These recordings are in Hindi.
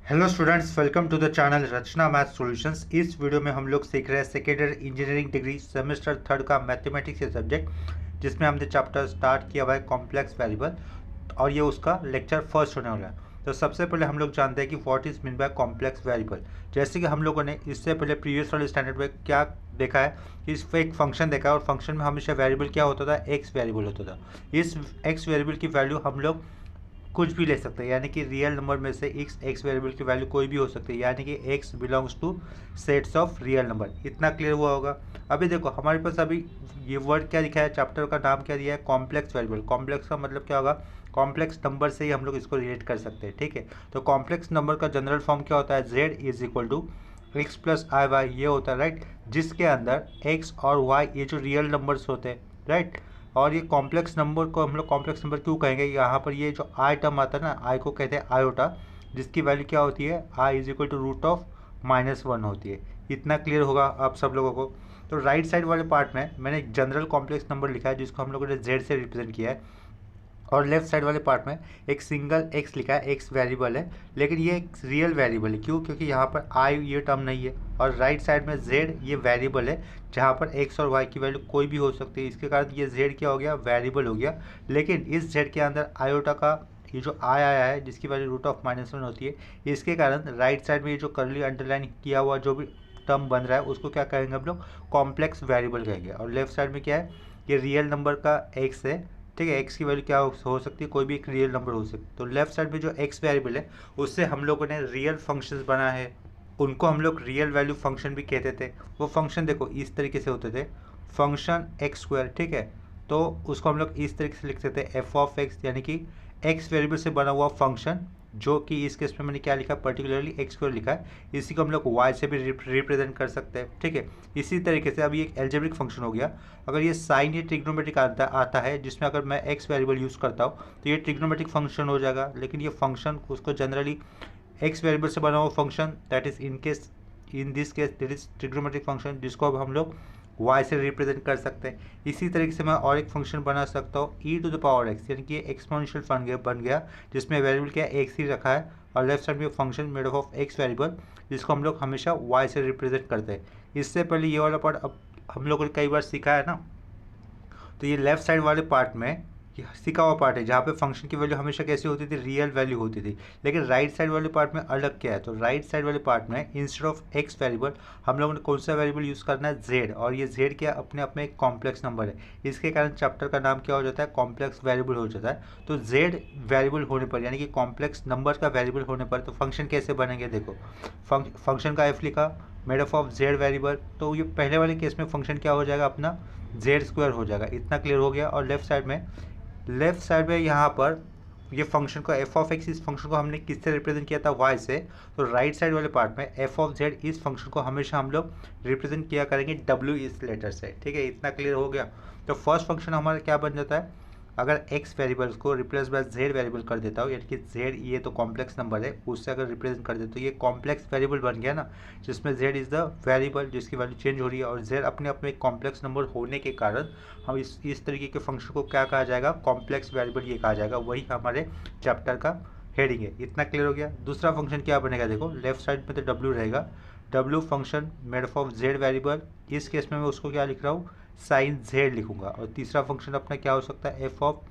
Hello students, welcome to the channel Rachna math solutions. इस वीडियो में हम लोग सीख रहे हैं second year engineering degree semester third का मैथमेटिक्स के सब्जेक्ट, जिसमें हमने चैप्टर स्टार्ट किया हुआ है कॉम्प्लेक्स वेरिएबल और ये उसका लेक्चर फर्स्ट होने वाला है। तो सबसे पहले हम लोग जानते हैं कि what is mean by complex variable. जैसे कि हम लोगों ने इससे पहले प्रीवियस वाले स्टैंडर्ड में क्या देखा है कि इस पे एक फंक्शन देखा है और फंक्शन में हमेशा वेरिएबल क्या होता था, एक्स वेरिएबल होता था। इस एक्स वेरिएबल की वैल्यू हम लोग कुछ भी ले सकते हैं, यानी कि रियल नंबर में से एक्स वेरिएबल की वैल्यू कोई भी हो सकती है, यानी कि x belongs two sets of real number. इतना क्लियर हुआ होगा। अभी देखो हमारे पास अभी ये वर्ड क्या लिखा है, चैप्टर का नाम क्या दिया है, कॉम्प्लेक्स वेरिएबल। कॉम्प्लेक्स का मतलब क्या होगा, कॉम्प्लेक्स नंबर से ही हम लोग इसको रिलेट कर सकते हैं। ठीक है, तो कॉम्प्लेक्स नंबर का जनरल फॉर्म क्या होता है, z is equal to x plus i y, ये होता है राइट, जिसके अंदर एक्स और वाई ये जो रियल नंबर्स होते हैं राइट। और ये कॉम्प्लेक्स नंबर को हम लोग कॉम्प्लेक्स नंबर क्यों कहेंगे, यहाँ पर ये जो आई टर्म आता है ना, आई को कहते हैं आयोटा, जिसकी वैल्यू क्या होती है, i is equal to root of -1 होती है। इतना क्लियर होगा आप सब लोगों को। तो राइट साइड वाले पार्ट में मैंने एक जनरल कॉम्प्लेक्स नंबर लिखा है, जिसको हम लोगों ने जेड से रिप्रेजेंट किया है, और लेफ्ट साइड वाले पार्ट में एक सिंगल एक्स लिखा है, एक्स वेरिएबल है, लेकिन ये एक रियल वेरिएबल है। क्यों, क्योंकि यहाँ पर आई ये टर्म नहीं है, और राइट साइड में जेड ये वेरिएबल है, जहाँ पर एक्स और वाई की वैल्यू कोई भी हो सकती है। इसके कारण ये जेड क्या हो गया, वेरिएबल हो गया। लेकिन इस जेड के अंदर आयोटा का ये जो आई आया है, जिसकी वैल्यू रूट ऑफ -1 होती है, इसके कारण राइट साइड में ये जो करली अंडरलाइन किया हुआ जो भी टर्म बन रहा है, उसको क्या कहेंगे हम लोग, कॉम्प्लेक्स वेरिएबल कहेंगे। और लेफ्ट साइड में क्या है, ये रियल नंबर का एक्स है। ठीक है, एक्स की वैल्यू क्या हो सकती है, कोई भी एक रियल नंबर हो सकती है। तो लेफ्ट साइड में जो एक्स वेरिएबल है, उससे हम लोगों ने रियल फंक्शंस बनाया है, उनको हम लोग रियल वैल्यू फंक्शन भी कहते थे। वो फंक्शन देखो इस तरीके से होते थे, फंक्शन एक्स स्क्वायर। ठीक है, तो उसको हम लोग इस तरीके से लिखते थे, एफ ऑफ एक्स, यानी कि एक्स वेरिएबल से बना हुआ फंक्शन, जो कि इस केस में मैंने क्या लिखा, पर्टिकुलरली एक्स स्क्वायर लिखा है। इसी को हम लोग वाई से भी रिप्रेजेंट कर सकते हैं। ठीक है, इसी तरीके से अब ये एक एल्जेब्रिक फंक्शन हो गया। अगर ये साइन या ट्रिग्नोमेट्रिक आता है, जिसमें अगर मैं एक्स वेरिएबल यूज़ करता हूँ, तो ये ट्रिग्नोमेट्रिक फंक्शन हो जाएगा। लेकिन ये फंक्शन उसको जनरली एक्स वेरिएबल से बना हुआ function, that is in this case that is trigonometric function, जिसको अब हम लोग वाई से रिप्रेजेंट कर सकते हैं। इसी तरीके से मैं और एक फंक्शन बना सकता हूँ, ई टू द पावर एक्स, यानी कि एक्सपोनेंशियल बन गया, जिसमें वेरिएबल क्या एक्स ही रखा है, और लेफ्ट साइड में function made of x variable, जिसको हम लोग हमेशा वाई से रिप्रेजेंट करते हैं। इससे पहले ये वाला पार्ट अब हम लोगों ने कई बार सीखा है ना, तो ये लेफ्ट साइड वाले पार्ट में ये सीखा हुआ पार्ट है, जहाँ पे फंक्शन की वैल्यू हमेशा कैसी होती थी, रियल वैल्यू होती थी। लेकिन राइट साइड वाले पार्ट में अलग क्या है, तो राइट साइड वाले पार्ट में इंस्टेड ऑफ एक्स वेरिएबल हम लोगों ने कौन सा वेरिएबल यूज़ करना है, जेड। और ये जेड क्या अपने आप में एक कॉम्प्लेक्स नंबर है, इसके कारण चैप्टर का नाम क्या हो जाता है, कॉम्प्लेक्स वेरिएबल हो जाता है। तो जेड वेरिएबल होने पर, यानी कि कॉम्प्लेक्स नंबर का वेरिएबल होने पर, तो फंक्शन कैसे बनेंगे, देखो फंक्शन का एफ लिखा, मेड ऑफ जेड वेरिएबल, तो ये पहले वाले केस में फंक्शन क्या हो जाएगा अपना, जेड स्क्वायर हो जाएगा। इतना क्लियर हो गया। और लेफ्ट साइड में यहाँ पर ये फंक्शन को एफ ऑफ एक्स, इस फंक्शन को हमने किससे रिप्रेजेंट किया था, वाई से। तो राइट साइड वाले पार्ट में एफ ऑफ जेड, इस फंक्शन को हमेशा हम लोग रिप्रेजेंट किया करेंगे डब्ल्यू इस लेटर से। ठीक है, इतना क्लियर हो गया। तो फर्स्ट फंक्शन हमारा क्या बन जाता है, अगर एक्स वेरिएबल्स को रिप्लेस बाय जेड वेरिएबल कर देता हूँ, यानी कि जेड ये तो कॉम्प्लेक्स नंबर है, उससे अगर रिप्रेजेंट कर देता हूँ, ये कॉम्प्लेक्स वेरिएबल बन गया ना, जिसमें जेड इज़ द वेरिएबल जिसकी वैल्यू चेंज हो रही है। और जेड अपने आप में एक कॉम्प्लेक्स नंबर होने के कारण हम इस तरीके के फंक्शन को क्या कहा जाएगा, कॉम्प्लेक्स वेरिएबल ये कहा जाएगा। वही हमारे चैप्टर का हेडिंग है। इतना क्लियर हो गया। दूसरा फंक्शन क्या बनेगा, देखो लेफ्ट साइड में तो डब्ल्यू रहेगा, W function made of Z variable, इस केस में मैं उसको क्या लिख रहा हूँ, साइन जेड लिखूंगा। और तीसरा फंक्शन अपना क्या हो सकता है, f of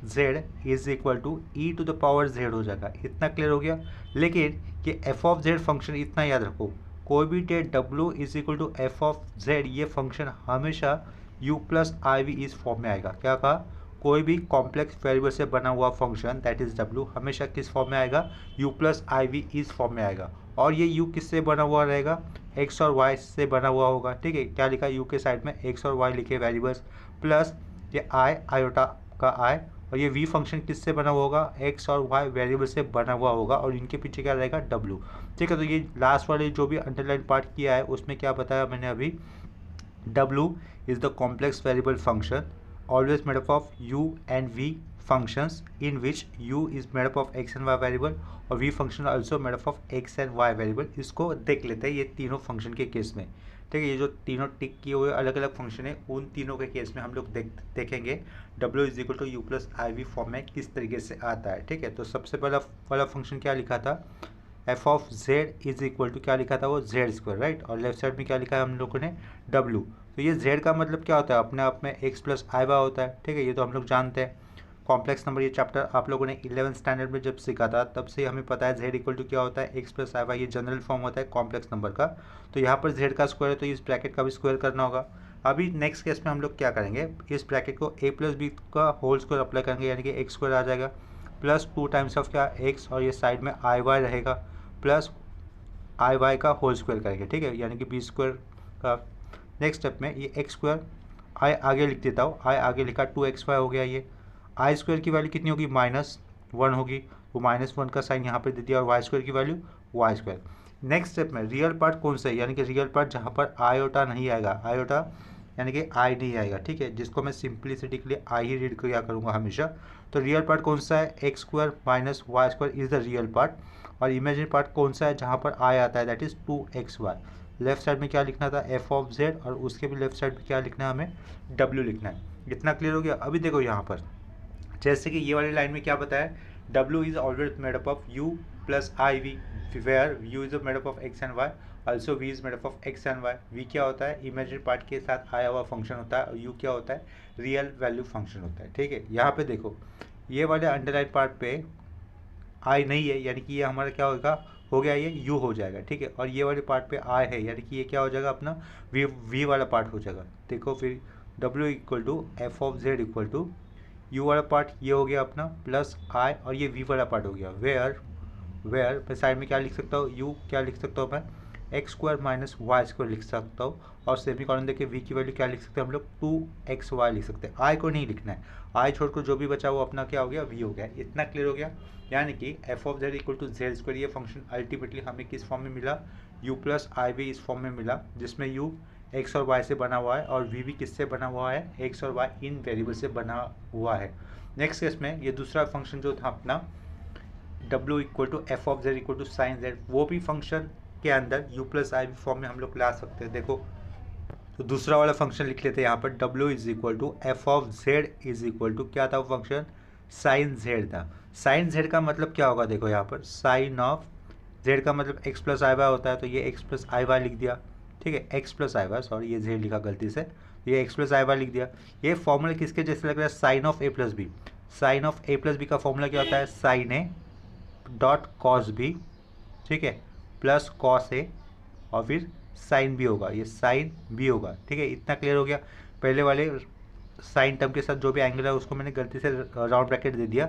z is equal to e to the power z हो जाएगा। इतना क्लियर हो गया। लेकिन ये एफ ऑफ जेड फंक्शन इतना याद रखो, कोई भी डेट डब्ल्यू is equal to f of z, ये फंक्शन हमेशा यू प्लस आई वी इस फॉर्म में आएगा। क्या कहा, कोई भी कॉम्प्लेक्स वेरिएबल से बना हुआ फंक्शन दैट इज डब्ल्यू हमेशा किस फॉर्म में आएगा, यू प्लस आई वी इस फॉर्म में आएगा। और ये यू किससे बना हुआ रहेगा, एक्स और वाई से बना हुआ होगा। ठीक है, क्या लिखा, यू के साइड में एक्स और वाई लिखे वेरिएबल्स, प्लस ये आई आयोटा का आई, और ये वी फंक्शन किससे बना हुआ होगा, एक्स और वाई वेरिएबल से बना हुआ होगा, और इनके पीछे क्या रहेगा, डब्ल्यू। ठीक है, तो ये लास्ट वाले जो भी अंडरलाइन पार्ट किया है, उसमें क्या बताया मैंने अभी, W is the complex variable function always made up of u and v functions, in which u is made up of x and y variable और v function also made up of x and y variable। इसको देख लेते हैं ये तीनों फंक्शन के केस में। ठीक है, ये जो तीनों टिक किए हुए अलग अलग फंक्शन है, उन तीनों के केस में हम लोग देखेंगे w is equal to u plus i v form में किस तरीके से आता है। ठीक है, तो सबसे पहला वाला फंक्शन क्या लिखा था, f of z is equal to क्या लिखा था वो जेड स्क्वायर, राइट, और लेफ्ट साइड में क्या लिखा है हम लोगों ने डब्लू। तो ये जेड का मतलब क्या होता है, अपने आप में एक्स प्लस आई वाई होता है, ठीक है, ये तो हम लोग जानते हैं। कॉम्प्लेक्स नंबर ये चैप्टर आप लोगों ने 11th स्टैंडर्ड में जब सीखा था तब से हमें पता है जेड इक्वल टू क्या होता है एक्स प्लस आई वाई, ये जनरल फॉर्म होता है कॉम्प्लेक्स नंबर का। तो यहाँ पर जेड का स्क्वायर है तो इस ब्रैकेट का भी स्क्वायर करना होगा। अभी नेक्स्ट केस में हम लोग क्या करेंगे, इस ब्रैकेट को ए प्लस बी का होल स्क्वायर अप्लाई करेंगे, यानी कि एक्स स्क्वायर आ जाएगा प्लस 2 टाइम्स ऑफ क्या एक्स, और ये साइड में आई वाई रहेगा प्लस आई वाई का होल स्क्वायर करेंगे, ठीक है, यानी कि बी स्क्वायर का। नेक्स्ट स्टेप में ये एक्स स्क्वायर आई आगे लिख देता हूँ, आई आगे लिखा 2xy हो गया। ये आई स्क्वायर की वैल्यू कितनी होगी, -1 होगी, वो -1 का साइन यहाँ पे दे दिया, और वाई स्क्वायर की value y square. Next step में रियल पार्ट कौन सा है, यानी कि रियल पार्ट जहाँ पर आयोटा नहीं आएगा, आयोटा यानी कि आई नहीं आएगा, ठीक है, जिसको मैं सिंप्लिसिटी के लिए आई ही रीड किया करूँगा हमेशा। तो रियल पार्ट कौन सा है, x square minus y square is the real part, और इमेजिनरी पार्ट कौन सा है जहाँ पर आई आता है, that is 2xy। Left side में क्या लिखना था, एफ ऑफ जेड, और उसके भी लेफ्ट साइड में क्या लिखना है, हमें डब्ल्यू लिखना है। इतना क्लियर हो गया। अभी देखो यहाँ पर जैसे कि ये वाली लाइन में क्या बताया, डब्ल्यू is always made up of u plus i v, where u is made up of x and y, also v is made up of x and y. V क्या होता है, इमेजिनरी पार्ट के साथ आया हुआ फंक्शन होता है, और यू क्या होता है, रियल वैल्यू फंक्शन होता है, ठीक है। यहाँ पे देखो ये वाले अंडरलाइन पार्ट पे आई नहीं है, यानी कि ये हमारा क्या होगा, हो गया ये यू हो जाएगा, ठीक है, और ये वाले पार्ट पे आई है, यानी कि ये क्या हो जाएगा, अपना वी वाला पार्ट हो जाएगा। देखो फिर डब्ल्यू equal to f of z equal to u वाला पार्ट ये हो गया अपना प्लस आई, और ये वी वाला पार्ट हो गया, वेयर मैं साइड में क्या लिख सकता हूँ, यू क्या लिख सकता हूँ मैं, x square minus y square लिख सकता हूँ, और सेमीकोलन देके वी की वैल्यू क्या लिख सकते हैं हम लोग, 2xy लिख सकते हैं। आई को नहीं लिखना है, आई छोड़कर जो भी बचा वो अपना क्या हो गया, वी हो गया। इतना क्लियर हो गया, यानी कि f of z equal to z square ये फंक्शन अल्टीमेटली हमें किस फॉर्म में मिला, यू प्लस आई वी इस फॉर्म में मिला, जिसमें यू एक्स और वाई से बना हुआ है, और वी भी किससे बना हुआ है, एक्स और वाई इन वेरिएबल से बना हुआ है। नेक्स्ट केस में ये दूसरा फंक्शन जो था अपना डब्ल्यू equal to f of z equal to sine z, वो भी फंक्शन के अंदर u plus i v form में हम लोग ला सकते हैं। देखो तो दूसरा वाला फंक्शन लिख लेते हैं यहाँ पर, डब्ल्यू is equal to f of z is equal to क्या था वो फंक्शन, साइन जेड था। साइन जेड का मतलब क्या होगा, देखो यहाँ पर साइन ऑफ जेड का मतलब एक्स प्लस आई वाई होता है, तो ये एक्स प्लस आई वाई लिख दिया, ठीक है, x plus i Y, sorry ये जेड लिखा गलती से, ये एक्स प्लस आई वाई लिख दिया। ये फॉर्मूला किसके जैसे लग रहा है, sine of a plus b. Sine of a plus b का फॉर्मूला क्या होता है, sine a dot cos b, ठीक है, प्लस कॉस ए, और फिर साइन बी होगा, ये साइन बी होगा, ठीक है। इतना क्लियर हो गया। पहले वाले साइन टर्म के साथ जो भी एंगल है उसको मैंने गलती से राउंड ब्रैकेट दे दिया,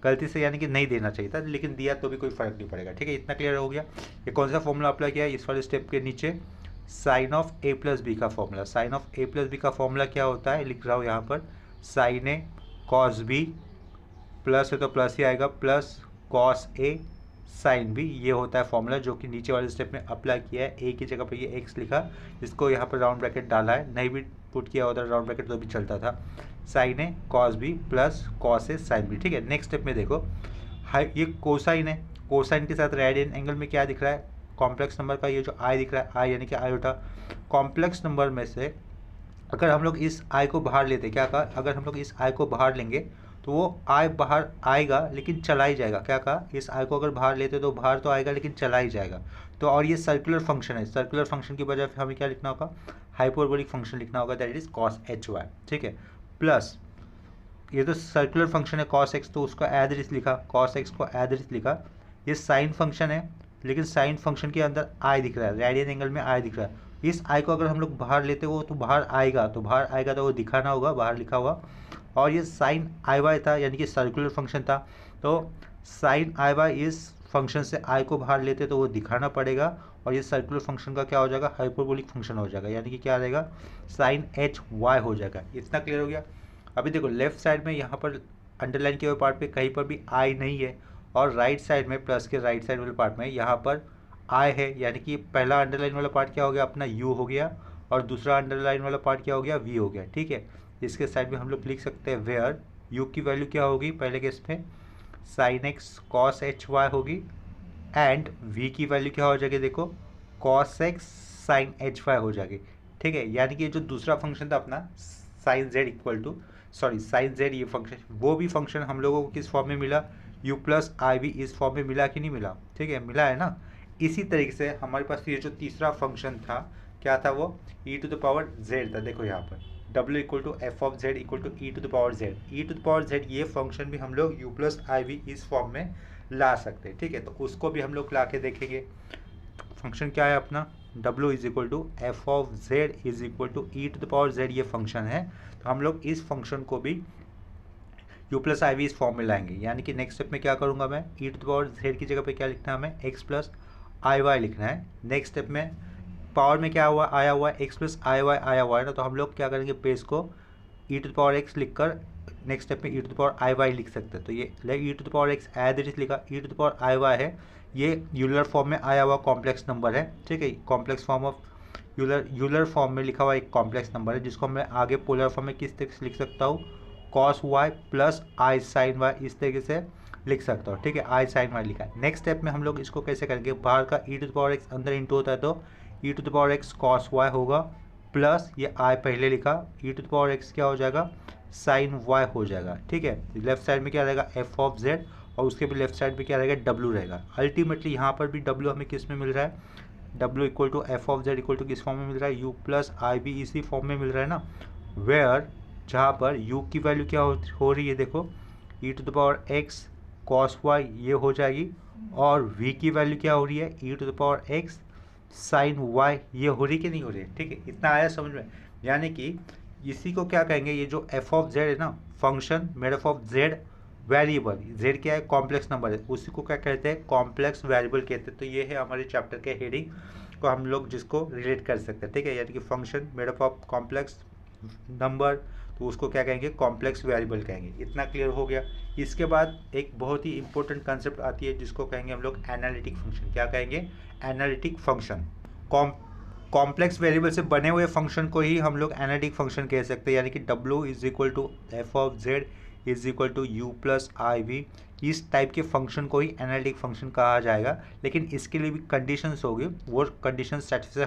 गलती से यानी कि नहीं देना चाहिए था, लेकिन दिया तो भी कोई फर्क नहीं पड़ेगा, ठीक है। इतना क्लियर हो गया। ये कौन सा फॉर्मूला अप्लाई किया है, इस वाले स्टेप के नीचे sine of a plus b का formula. Sine of a plus b का फॉर्मूला क्या होता है, लिख रहा हूँ यहाँ पर, sine a cos b, plus है तो प्लस ही आएगा, plus cos a sine b, ये होता है फॉर्मूला जो कि नीचे वाले स्टेप में अप्लाई किया है। ए की जगह पर ये एक्स लिखा, इसको यहाँ पर राउंड ब्रैकेट डाला है, नहीं भी पुट किया होता राउंड ब्रैकेट तो भी चलता था। Sign a cos b plus cos a sine B, ठीक है। नेक्स्ट स्टेप में देखो ये कोसाइन है, कोसाइन के साथ रेडियन एंगल में क्या दिख रहा है, कॉम्प्लेक्स नंबर का ये जो आई दिख रहा है, आई यानी कि आयोटा। कॉम्प्लेक्स नंबर में से अगर हम लोग इस आई को बाहर लेते, क्या कहा, अगर हम लोग इस आई को बाहर लेंगे तो वो आई बाहर आएगा लेकिन चला ही जाएगा, क्या कहा, इस आई को अगर बाहर लेते तो बाहर तो आएगा लेकिन चला ही जाएगा। तो और ये सर्कुलर फंक्शन है, सर्कुलर फंक्शन की वजह से हमें क्या लिखना होगा, हाइपरबोलिक फंक्शन लिखना होगा, that is cos h y, ठीक है। प्लस ये तो सर्कुलर फंक्शन है कॉस एक्स, तो उसका एज लिखा, कॉस एक्स को एज लिखा। ये साइन फंक्शन है, लेकिन साइन फंक्शन के अंदर आई दिख रहा है, रेडियन एंगल में आई दिख रहा है। इस आई को अगर हम लोग बाहर लेते हो तो बाहर आएगा, तो बाहर आएगा तो वो दिखाना होगा, बाहर लिखा हुआ। और ये साइन आई वाई था, यानी कि सर्कुलर फंक्शन था, तो साइन आई वाई इस फंक्शन से आई को बाहर लेते तो वो दिखाना पड़ेगा, और ये सर्कुलर फंक्शन का क्या हो जाएगा, हाइपरबोलिक फंक्शन हो जाएगा, यानी कि क्या रहेगा, साइन एच वाई हो जाएगा। इतना क्लियर हो गया। अभी देखो लेफ्ट साइड में यहाँ पर अंडरलाइन के हुए पार्ट पे कहीं पर भी आई नहीं है, और राइट साइड में प्लस के राइट साइड वाले पार्ट में यहाँ पर आई है, यानी कि पहला अंडरलाइन वाला पार्ट क्या हो गया, अपना यू हो गया, और दूसरा अंडरलाइन वाला पार्ट क्या हो गया, वी हो गया, ठीक है। इसके साइड में हम लोग लिख सकते हैं वेयर यू की वैल्यू क्या होगी, पहले केस में sine x cos h y होगी, एंड वी की वैल्यू क्या हो जाएगी, देखो cos x sine h y हो जाएगी, ठीक है। यानी कि जो दूसरा फंक्शन था अपना sine z equal to, sorry sine z, ये फंक्शन, वो भी फंक्शन हम लोगों को किस फॉर्म में मिला, यू प्लस आई वी इस फॉर्म में मिला कि नहीं मिला, ठीक है मिला है ना। इसी तरीके से हमारे पास ये जो तीसरा फंक्शन था क्या था, वो e to the power z था। देखो यहाँ पर w equal to f of z equal to e to the power z, e to the power z ये फंक्शन भी हम लोग यू प्लस आई वी इस फॉर्म में ला सकते हैं, ठीक है। तो उसको भी हम लोग ला के देखेंगे। फंक्शन क्या है अपना, w is equal to f of z is equal to e to the power z ये फंक्शन है। तो हम लोग इस फंक्शन को भी u प्लस आई वी इस फॉर्म में लाएंगे, यानी कि नेक्स्ट स्टेप में क्या करूँगा मैं, ई टू द पावर जेड की जगह पे क्या लिखना है हमें, x प्लस आई वाई लिखना है। नेक्स्ट स्टेप में पावर में क्या हुआ आया हुआ है x प्लस आई वाई आया हुआ है ना, तो हम लोग क्या करेंगे बेस को e to the power x लिख कर नेक्स्ट स्टेप में e to the power i y लिख सकते हैं। तो ये e to the power x as it is लिखा, e to the power i y है, ये यूलर फॉर्म में आया हुआ कॉम्प्लेक्स नंबर है, ठीक है। Complex form of Euler form में लिखा हुआ एक कॉम्प्लेक्स नंबर है, जिसको मैं आगे पोलर फॉर्म में किस तरीके से लिख सकता हूँ, cos y plus i sine y इस तरीके से लिख सकता हूँ, ठीक है। आई साइन वाई लिखा है। नेक्स्ट स्टेप में हम लोग इसको कैसे करेंगे, बाहर का e to the power x अंदर इंटू होता है तो e to the power x cos y होगा प्लस ये आई पहले लिखा, e to the power x क्या हो जाएगा साइन वाई हो जाएगा, ठीक है। लेफ्ट साइड में क्या रहेगा एफ ऑफ जेड और उसके भी लेफ्ट साइड में क्या रहेगा डब्ल्यू रहेगा। अल्टीमेटली यहाँ पर भी डब्ल्यू हमें किस में मिल रहा है, डब्ल्यू equal to f of z equal to किस फॉर्म में मिल रहा है, यू प्लस आई बी इसी फॉर्म में मिल रहा है ना, वेयर जहाँ पर u की वैल्यू क्या हो रही है, देखो e to the power x cos y ये हो जाएगी, और v की वैल्यू क्या हो रही है e to the power x sin y ये हो रही कि नहीं हो रही है, ठीक है। इतना आया समझ में, यानी कि इसी को क्या कहेंगे, ये जो f ऑफ z है ना function made of z variable, z क्या है कॉम्प्लेक्स नंबर है, उसी को क्या कहते हैं कॉम्प्लेक्स वेरिएबल कहते हैं। तो ये है हमारे चैप्टर के हेडिंग को हम लोग जिसको रिलेट कर सकते हैं, ठीक है। यानी कि function made of complex number, तो उसको क्या कहेंगे कॉम्प्लेक्स वेरिएबल कहेंगे। इतना क्लियर हो गया। इसके बाद एक बहुत ही इंपॉर्टेंट कंसेप्ट आती है जिसको कहेंगे हम लोग एनालिटिक फंक्शन। क्या कहेंगे एनालिटिक फंक्शन। कॉम्प्लेक्स वेरिएबल से बने हुए फंक्शन को ही हम लोग एनालिटिक फंक्शन कह सकते हैं, यानी कि w is equal to f of z is equal to u plus i v, इस टाइप के फंक्शन को ही एनालिटिक फंक्शन कहा जाएगा। लेकिन इसके लिए भी कंडीशंस होगी, वो कंडीशन सेटिस्फाई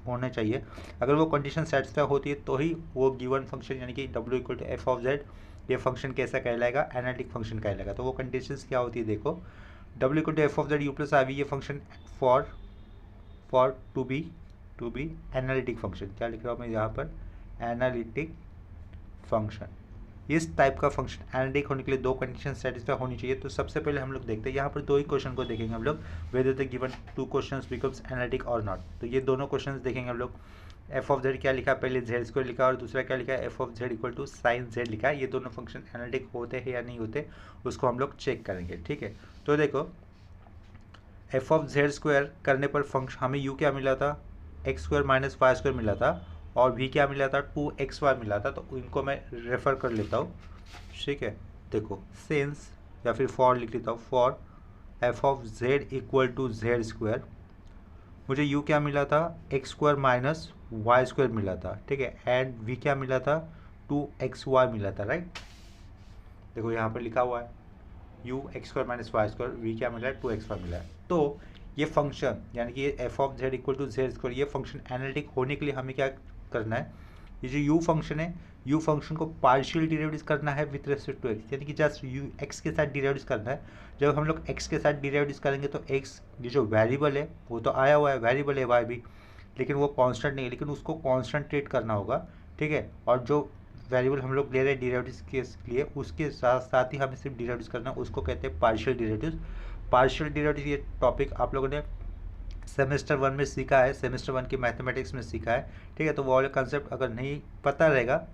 होने चाहिए। अगर वो कंडीशन सेटिस्फाई होती है तो ही वो गिवन फंक्शन यानी कि w equal to f of z ये फंक्शन कैसा कहलाएगा एनालिटिक फंक्शन कहलाएगा। तो वो कंडीशंस क्या होती है देखो, w equal to f of z u plus i v ये function for to be analytic function. क्या लिख रहा हूँ मैं यहाँ पर एनालिटिक फंक्शन। इस टाइप का फंक्शन एनालिटिक होने के लिए दो कंडीशन सेटिस्फाई होनी चाहिए। तो सबसे पहले हम लोग देखते हैं यहाँ पर दो ही क्वेश्चन को देखेंगे हम लोग, whether the given two questions becomes analytic और नॉट। तो ये दोनों क्वेश्चंस देखेंगे हम लोग। एफ ऑफ जेड क्या लिखा है, पहले जेड स्क्वायर लिखा और दूसरा क्या लिखा है f of z equal to sine z लिखा है। ये दोनों फंक्शन एनालिटिक होते हैं या नहीं होते उसको हम लोग चेक करेंगे, ठीक है। तो देखो एफ ऑफ जेड स्क्वायर करने पर फंक्शन हमें यू क्या मिला था x square minus y square मिला था, और वी क्या मिला था 2xy मिला था। तो इनको मैं रेफ़र कर लेता हूँ, ठीक है। देखो सिंस या फिर फॉर लिख लेता हूँ, for f of z equal to z square मुझे यू क्या मिला था x square minus y square मिला था, ठीक है। एंड वी क्या मिला था 2xy मिला था, राइट। देखो यहाँ पर लिखा हुआ है u x square minus y square, v क्या मिला है 2xy मिला है। तो ये फंक्शन यानी कि ये f of z equal to z square ये फंक्शन एनालिटिक होने के लिए हमें क्या करना है, ये जो यू फंक्शन है यू फंक्शन को पार्शियल डिराइव करना है विथ रेस्पेक्ट टू एक्स, यानी कि जस्ट यू एक्स के साथ डिराइव करना है। जब हम लोग एक्स के साथ डिराइव करेंगे तो एक्स ये जो वेरिएबल है वो तो आया हुआ है वेरिएबल है वाई भी, लेकिन वो कांस्टेंट नहीं है, लेकिन उसको कांस्टेंट ट्रीट करना होगा, ठीक है। और जो वेरिएबल हम लोग ले रहे हैं डिराइव्स के लिए उसके साथ साथ ही हमें सिर्फ डिराइव्स करना है, उसको कहते हैं पार्शियल डिराइव्स। पार्शियल डिराइव्स ये टॉपिक आप लोगों ने सेमेस्टर 1 में सीखा है, सेमेस्टर 1 की मैथमेटिक्स में सीखा है, ठीक है। तो वो वाले कंसेप्ट अगर नहीं पता रहेगा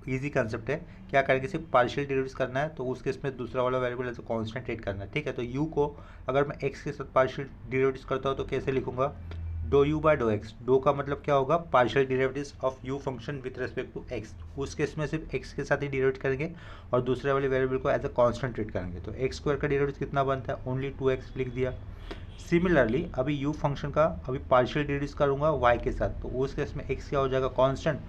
इजी कंसेप्ट है, क्या करेंगे सिर्फ पार्शियल डिराइव्स करना है, तो उसके इसमें दूसरा वाला वेरिएबल एज कांस्टेंट ट्रीट करना है, ठीक है। तो यू को अगर मैं एक्स के साथ पार्शियल डिराइव्स करता हूँ तो कैसे लिखूंगा do u by do x. Do का मतलब क्या होगा partial derivatives of u function with respect to x, उस केस में सिर्फ एक्स के साथ ही डिराइवेट करेंगे और दूसरे वाले वेरिएबल को एज अ कांस्टेंट ट्रीट करेंगे। तो एक्स स्क्वायर का डिराइवेटिव कितना बनता है ओनली 2x लिख दिया। सिमिलरली अभी यू फंक्शन का अभी पार्शियल डिराइवेटिव करूँगा y के साथ, तो उस केस में x क्या हो जाएगा constant,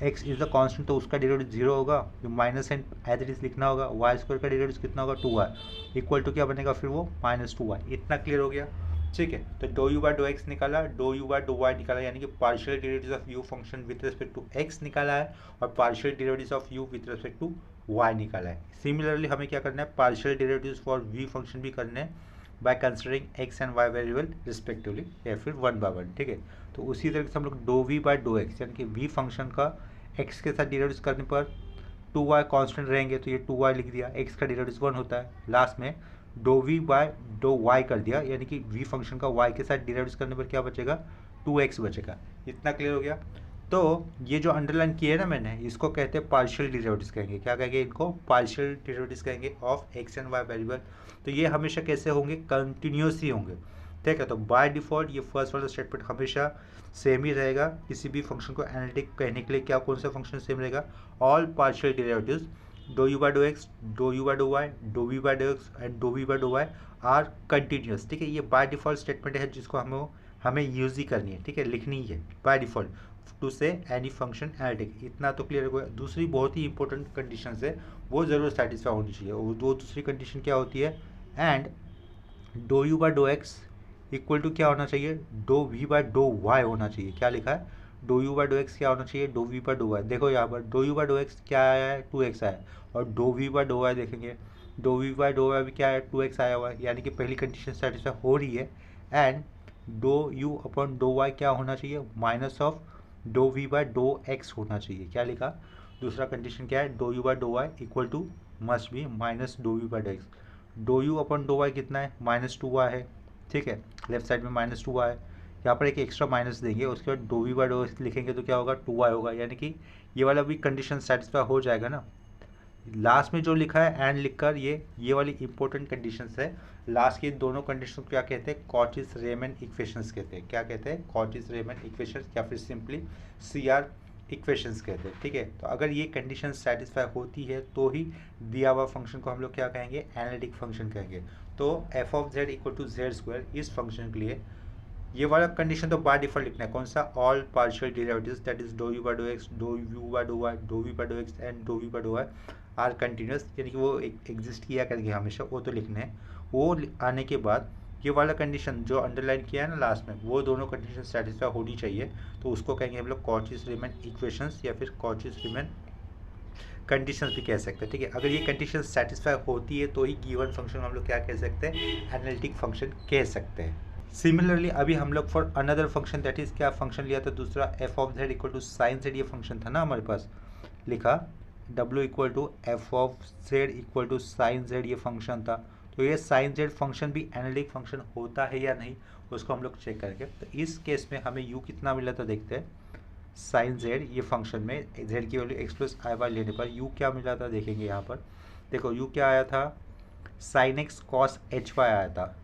x is the constant तो उसका डिराइवेटिव 0 होगा, जो minus and as it is लिखना होगा। y स्क्वायर का डिराइवेटिव कितना होगा 2y इक्वल टू क्या बनेगा फिर वो -2y। इतना क्लियर हो गया, ठीक है। तो do u by do x निकाला, do u by do y निकाला, यानी कि partial derivatives of u function with respect to x निकाला है और partial derivatives of u with respect to y निकाला है। सिमिलरली हमें क्या करना है, partial derivatives for v function भी करने हैं by considering x and y variable respectively, या फिर 1/1, ठीक है। तो उसी तरीके से हम लोग do v by do x, यानी कि v फंक्शन का x के साथ डेरिवेटिव्स करने पर 2y कांस्टेंट रहेंगे तो ये 2y लिख दिया, x का डेरिवेटिव 1 होता है। लास्ट में do v by do y कर दिया, यानी कि v फंक्शन का y के साथ डेरिवेटिव्स करने पर क्या बचेगा, 2x बचेगा। इतना क्लियर हो गया। तो ये जो अंडरलाइन किया है ना मैंने, इसको कहते हैं पार्शियल डेरिवेटिव्स कहेंगे। क्या कहेंगे इनको, पार्शियल डेरिवेटिव्स कहेंगे of x and y variable. तो ये हमेशा कैसे होंगे, कंटिन्यूस ही होंगे, ठीक है। तो बाय डिफॉल्ट ये फर्स्ट वाला स्टेटमेंट हमेशा सेम ही रहेगा। किसी भी फंक्शन को एनालिटिक कहने के लिए क्या कौन सा फंक्शन सेम रहेगा, all partial derivatives do u by do x, do u by do y, do v by do x and do v by do y are continuous, ठीक है। ये बाय डिफॉल्ट स्टेटमेंट है जिसको हमें यूज ही करनी है, ठीक है, लिखनी ही है by default to say any function analytic. इतना तो क्लियर हो गया। दूसरी बहुत ही इंपॉर्टेंट कंडीशन है, वो जरूर सेटिस्फाई होनी चाहिए। वो दूसरी कंडीशन क्या होती है, and do u by do x equal to क्या होना चाहिए, do v by do y होना चाहिए। क्या लिखा है, do u by do x क्या होना चाहिए, do v by do y. देखो यहाँ पर do u by do x क्या आया है, 2x आया है, और do v by do y देखेंगे, do v by do y भी क्या है, 2x आया हुआ है, यानी कि पहली कंडीशन सेटिस्फाई हो रही है। And do u upon do y क्या होना चाहिए, minus of do v by do x होना चाहिए। क्या लिखा, दूसरा कंडीशन क्या है, do u by do y equal to must be minus do v by do x. Do u upon do y कितना है, -2y है, ठीक है, लेफ्ट साइड में -2y है। यहाँ पर एक एक्स्ट्रा माइनस देंगे, उसके बाद do v by do x लिखेंगे तो क्या होगा, 2y होगा, यानी कि ये वाला भी कंडीशन सेटिस्फाई हो जाएगा ना। लास्ट में जो लिखा है एंड लिखकर, ये वाली इंपॉर्टेंट कंडीशंस है। लास्ट की दोनों कंडीशन क्या कहते हैं, कॉचिस रेमन इक्वेशंस कहते हैं। क्या कहते हैं, कॉचिस रेमन इक्वेशंस, या फिर सिंपली CR इक्वेशंस कहते हैं, ठीक है। तो अगर ये कंडीशन सेटिस्फाई होती है तो ही दिया हुआ फंक्शन को हम लोग क्या कहेंगे, एनालिटिक फंक्शन कहेंगे। तो f of z equal to z² इस फंक्शन के लिए ये वाला कंडीशन तो बाय डिफॉल्ट लिखना है, कौन सा, all partial derivatives that is do u by do x, do u by do y, do v by do x and do v by do y are continuous, यानी कि वो एग्जिस्ट किया करेंगे हमेशा, वो तो लिखने हैं। वो आने के बाद ये वाला कंडीशन जो अंडरलाइन किया है ना लास्ट में, वो दोनों कंडीशन सेटिस्फाई होनी चाहिए, तो उसको कहेंगे हम लोग कॉचिस रीमन इक्वेशंस, या फिर कॉचिस रीमन कंडीशंस भी कह सकते हैं, ठीक है। अगर ये कंडीशन सेटिस्फाई होती है तो ही गिवन फंक्शन हम लोग क्या कह सकते हैं, एनालिटिक फंक्शन कह सकते हैं। सिमिलरली अभी हम लोग for another function, that is क्या फंक्शन लिया था दूसरा, f of z equal to sine z, ये फंक्शन था ना हमारे पास, लिखा w equal to f of z equal to sine z, ये फंक्शन था। तो ये साइन z फंक्शन भी एनालिटिक फंक्शन होता है या नहीं, उसको हम लोग चेक करेंगे। तो इस केस में हमें u कितना मिला था देखते हैं, साइन z, ये फंक्शन में z की value x plus i Y लेने पर u क्या मिला था देखेंगे। यहाँ पर देखो u क्या आया था, साइन x कॉस hy आया था,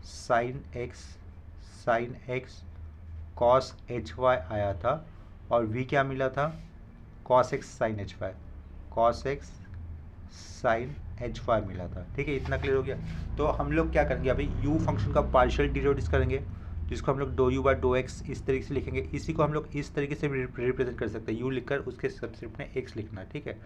साइन x कॉस hy आया था, और v क्या मिला था, cos x sine hy, cos x sine hy मिला था, ठीक है। इतना क्लियर हो गया। तो हम लोग क्या करेंगे, अभी u फंक्शन का पार्शियल डेरिवेटिव्स करेंगे, जिसको हम लोग do u by do x इस तरीके से लिखेंगे। इसी को हम लोग इस तरीके से रिप्रेजेंट कर सकते हैं, u लिखकर उसके सब्स्क्रिप्ट में x लिखना, ठीक है।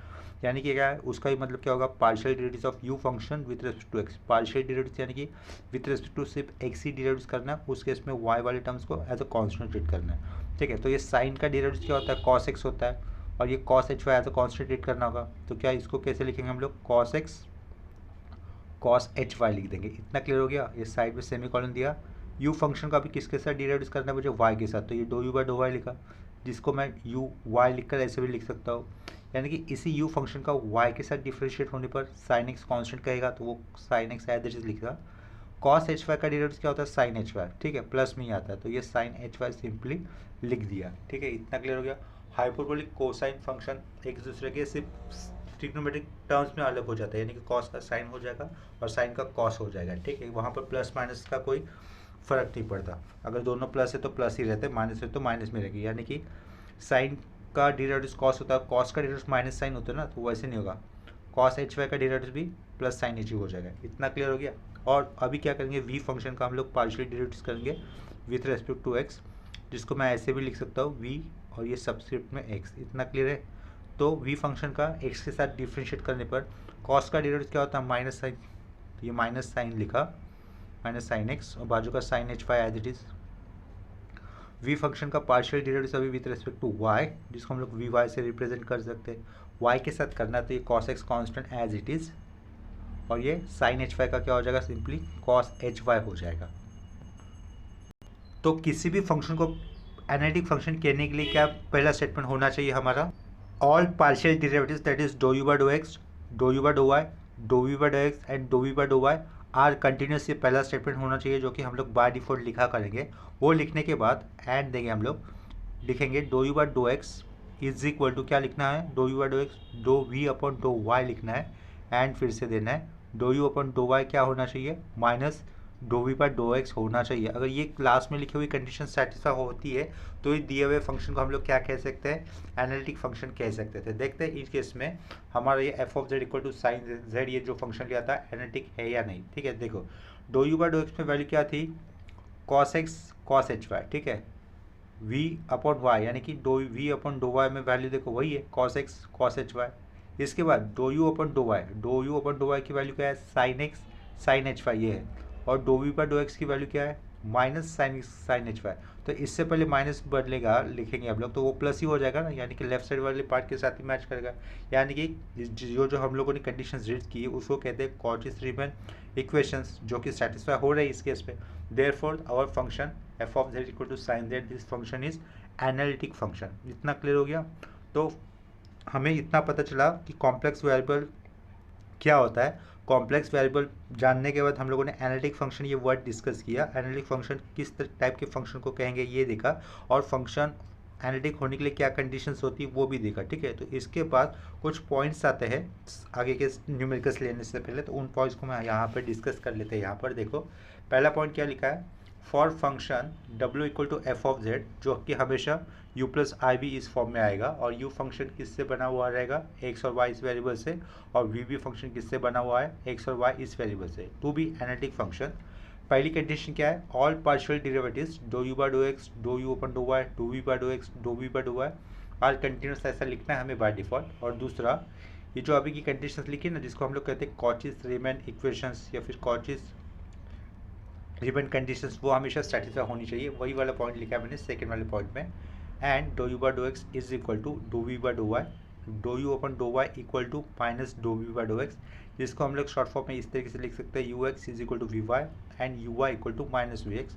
यानी कि क्या है, उसका ही मतलब क्या होगा, partial derivatives of u function with respect to x। Partial derivatives यानी कि विद रेस्पेक्ट टू सिर्फ x ही डेरिवेटिव्स करना है, उस केस में y वाले टर्म्स को एज अ कांस्टेंट ट्रीट करना है, ठीक है। तो ये साइन का डेरिवेटिव क्या होता है, cos x होता है, और ये cos hy as a constant treat करना होगा। तो क्या इसको कैसे लिखेंगे हम लोग, cos x cos hy लिख देंगे। इतना क्लियर हो गया। ये साइड में सेमीकोलन दिया, u फंक्शन का भी किसके साथ डेरिवेटिव करना है मुझे, y के साथ, तो ये do u by do y लिखा, जिसको मैं u y लिखकर ऐसे भी लिख सकता हूँ। यानी कि इसी u फंक्शन का y के साथ डिफरेंशिएट होने पर sin x कांस्टेंट कहेगा, तो वो sin x as it is लिखा। cos hy का डेरिवेटिव क्या होता है, sin hy, ठीक है, प्लस में ही आता है, तो ये sin hy सिंपली लिख दिया, ठीक है। इतना क्लियर हो गया। हाइपरबोलिक कोसाइन फंक्शन एक दूसरे के सिर्फ ट्रिग्नोमेट्रिक टर्म्स में अलग हो जाता है, यानी कि कॉस का साइन हो जाएगा और साइन का कॉस हो जाएगा, ठीक है। वहाँ पर प्लस माइनस का कोई फर्क नहीं पड़ता, अगर दोनों प्लस है तो प्लस ही रहते हैं, माइनस है तो माइनस में रहेगी। यानी कि साइन का डेरिवेटिव कॉस होता है, कॉस का डेरिवेटिव माइनस साइन होता है ना, तो वैसे नहीं होगा, कॉस एच वाई का डेरिवेटिव भी प्लस साइन एच हो जाएगा। इतना क्लियर हो गया। और अभी क्या करेंगे, वी फंक्शन का हम लोग पार्शियल डेरिवेटिव्स करेंगे विथ रेस्पेक्ट टू एक्स, जिसको मैं ऐसे भी लिख सकता हूँ वी और ये सब्सक्रिप्ट में एक्स। इतना क्लियर है। तो वी फंक्शन का एक्स के साथ डिफ्रेंशिएट करने पर कॉस का डेरिवेटिव क्या होता है, माइनस साइन, तो ये माइनस साइन लिखा, माइनस साइन एक्स, और बाजू का sine h y as it is. V function का पार्शियल डेरिवेटिव अभी विद रिस्पेक्ट टू वाई, जिसको हम लोग वी वाई से रिप्रेजेंट कर सकते हैं। वाई के साथ करना तो ये cos x constant as it is, और ये साइन एच वाई का क्या हो जाएगा, सिंपली कॉस एच वाई हो जाएगा। तो किसी भी फंक्शन को एनालिटिक फंक्शन कहने के लिए क्या पहला स्टेटमेंट होना चाहिए हमारा, all partial derivatives that is do u by do x, do u by do y, do v by do x and do v by do y are continuous. ये पहला स्टेटमेंट होना चाहिए जो कि हम लोग बाय डिफॉल्ट लिखा करेंगे। वो लिखने के बाद एंड देंगे, हम लोग लिखेंगे do u by do x is equal to क्या लिखना है, do u by do x do v upon do y लिखना है, एंड फिर से देना है do u upon do y क्या होना चाहिए, minus do v by do x होना चाहिए। अगर ये क्लास में लिखी हुई कंडीशन सेटिस्फाई होती है तो इस दिए हुए फंक्शन को हम लोग क्या कह सकते हैं, एनालिटिक फंक्शन कह सकते थे। देखते हैं इस केस में हमारा ये f of z equal to sine z ये जो फंक्शन लिया था एनालिटिक है या नहीं। ठीक है, देखो do u by do x में वैल्यू क्या थी, cos x cos h y. ठीक है, वी अपॉन वाई यानी कि do v upon do y में वैल्यू देखो वही है cos x cos h y. इसके बाद do u upon do y, do u upon do y की वैल्यू क्या है, sine x sine h y ये है, और do v by do x की वैल्यू क्या है, minus sine x sine h y. तो इससे पहले माइनस बदलेगा लिखेंगे हम लोग तो वो प्लस ही हो जाएगा ना, यानी कि लेफ्ट साइड वाले पार्ट के साथ ही मैच करेगा। यानी कि जो हम लोगों ने कंडीशन रीड की है उसको कहते हैं कॉची रीमन इक्वेशंस, जो कि सेटिस्फाई हो रही है इस केस पे। Therefore our function f of z equal to sine z, this function is analytic function. इतना क्लियर हो गया। तो हमें इतना पता चला कि कॉम्प्लेक्स वेरिएबल क्या होता है। कॉम्प्लेक्स वेरिएबल जानने के बाद हम लोगों ने एनालिटिक फंक्शन ये वर्ड डिस्कस किया, एनालिटिक फंक्शन किस टाइप के फंक्शन को कहेंगे ये देखा, और फंक्शन एनालिटिक होने के लिए क्या कंडीशंस होती है वो भी देखा। ठीक है, तो इसके बाद कुछ पॉइंट्स आते हैं आगे के न्यूमेरिकल्स लेने से पहले, तो उन पॉइंट्स को मैं यहाँ पर डिस्कस कर लेते हैं। यहाँ पर देखो पहला पॉइंट क्या लिखा है, for function w equal to f of z, जो कि हमेशा u प्लस आई बी इस फॉर्म में आएगा, और u फंक्शन किससे बना हुआ रहेगा, x और y इस वेरिएबल से, और v भी फंक्शन किससे बना हुआ है, x और y इस वेरिएबल से, टू बी एनालिटिक फंक्शन। पहली कंडीशन क्या है, all partial derivatives do u by do x do u upon do y do v by do x do v by do y are continuous, ऐसा लिखना है हमें बाय डिफॉल्ट। और दूसरा ये जो अभी की कंडीशंस लिखी ना, जिसको हम लोग कहते हैं कॉचीज रीमन इक्वेशंस या फिर कॉचीज रीमन कंडीशंस, वो हमेशा सेटिस्फाई होनी चाहिए। वही वाला पॉइंट लिखा है मैंने सेकंड वाले पॉइंट में। And do u by do x is equal to do v by do y, do u upon do y equal to minus do v by do x, जिसको हम लोग शॉर्ट फॉर्म में इस तरीके से लिख सकते हैं u x is equal to v y and u y equal to minus v x.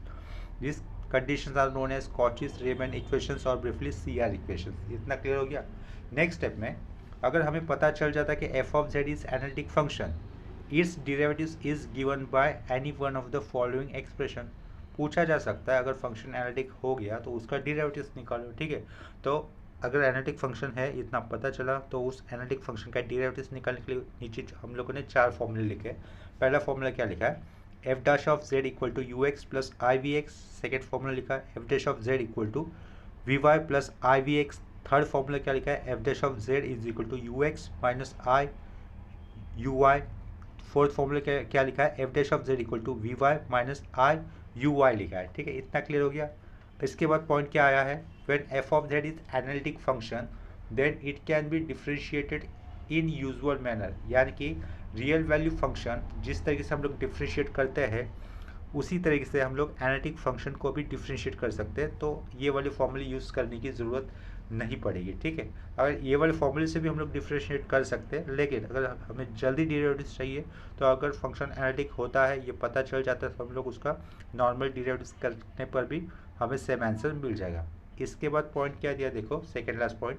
This conditions are known as Cauchy's Riemann equations और ब्रीफली सी आर इक्वेशंस। इतना क्लियर हो गया। नेक्स्ट स्टेप में अगर हमें पता चल जाता है कि f of z is analytic function, it's derivatives is given by any one of the following expression. पूछा जा सकता है अगर फंक्शन एनालिटिक हो गया तो उसका डेरिवेटिव्स निकालो। ठीक है, तो अगर एनालिटिक फंक्शन है इतना पता चला, तो उस एनालिटिक फंक्शन का डेरिवेटिव्स निकालने के लिए नीचे हम लोगों ने 4 फॉर्मूले लिखे। पहला फॉर्मूला क्या लिखा है, f dash of z equal to u x plus i v x. Second formula लिखा है f dash of z equal to v y plus i v x. Third formula क्या लिखा है, f dash of z is equal to u x minus i u y. Fourth formula क्या लिखा है, f dash of z equal to v y minus i u y लिखा है। ठीक है, इतना क्लियर हो गया। इसके बाद पॉइंट क्या आया है, when f of z is analytic function then it can be differentiated in usual manner, यानी कि रियल वैल्यू फंक्शन जिस तरीके से हम लोग डिफ्रेंशिएट करते हैं उसी तरीके से हम लोग एनालिटिक फंक्शन को भी डिफ्रेंशिएट कर सकते हैं। तो ये वाले फॉर्मूले यूज़ करने की ज़रूरत नहीं पड़ेगी। ठीक है, अगर ये वाले फॉर्मूले से भी हम लोग डिफ्रेंशिएट कर सकते हैं, लेकिन अगर हमें जल्दी डेरिवेटिव्स चाहिए तो अगर फंक्शन एनालिटिक होता है ये पता चल जाता है तो हम लोग उसका नॉर्मल डेरिवेटिव्स करने पर भी हमें सेम आंसर मिल जाएगा। इसके बाद पॉइंट क्या दिया, देखो second last point,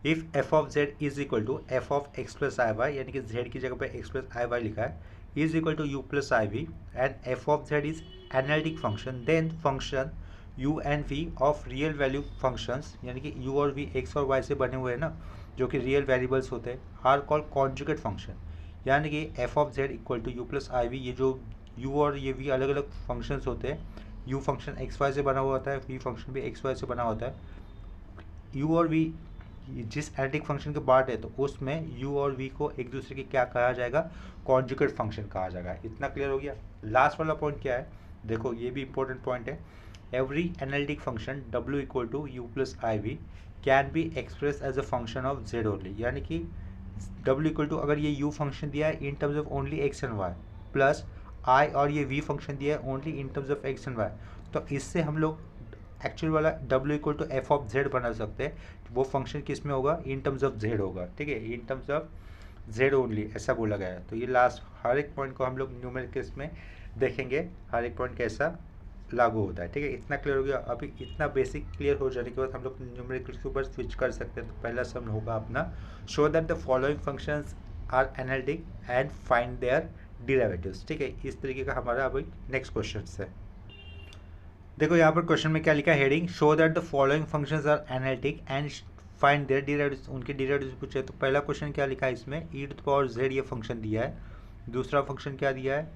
if f of z is equal to f of x plus i y, यानी कि जेड की जगह पे एक्स प्लस आई वाई लिखा है, is equal to u plus i v and f of z is analytic function, then function u and v of real value functions, यानी कि u और v x और y से बने हुए हैं ना, जो कि रियल वेरिएबल्स होते हैं, आर कॉल्ड कॉन्जुगेट फंक्शन। यानी कि f of z equal to u plus i v, ये जो u और ये v अलग अलग फंक्शंस होते हैं। u फंक्शन x y से बना हुआ होता है, v फंक्शन भी x y से बना होता है। u और v जिस एनालिटिक फंक्शन के पार्ट है तो उसमें u और v को एक दूसरे के क्या कहा जाएगा, कॉन्जुगेट फंक्शन कहा जाएगा। इतना क्लियर हो गया। लास्ट वाला पॉइंट क्या है, देखो ये भी इंपॉर्टेंट पॉइंट है, every analytic function w equal to u plus iv can be expressed as a function of z only, यानी कि w equal to अगर ये u फंक्शन दिया है in terms of only x and y plus i और ये v फंक्शन दिया है only in terms of x and y, तो इससे हम लोग एक्चुअल वाला w equal to f of z बना सकते हैं, वो फंक्शन किस में होगा, इन टर्म्स ऑफ जेड होगा, ठीक है, in terms of Z only ऐसा बोला गया है। तो ये लास्ट हर एक पॉइंट को हम लोग न्यूमेरिकल्स में देखेंगे, हर एक पॉइंट कैसा लागू होता है, ठीक है। इतना क्लियर हो गया। अभी इतना बेसिक क्लियर हो जाने के बाद हम लोग न्यूमेरिकल्स के ऊपर स्विच कर सकते हैं। तो पहला सम होगा अपना, show that the following functions are analytic and find their derivatives, ठीक है। इस तरीके का हमारा अभी नेक्स्ट क्वेश्चन है। देखो यहाँ पर क्वेश्चन में क्या लिखा है, heading show that the following functions are analytic and find their derivatives, उनके डेरिवेटिव्स पूछे। तो पहला क्वेश्चन क्या लिखा है इसमें, e to the power z ये फंक्शन दिया है, दूसरा फंक्शन क्या दिया है,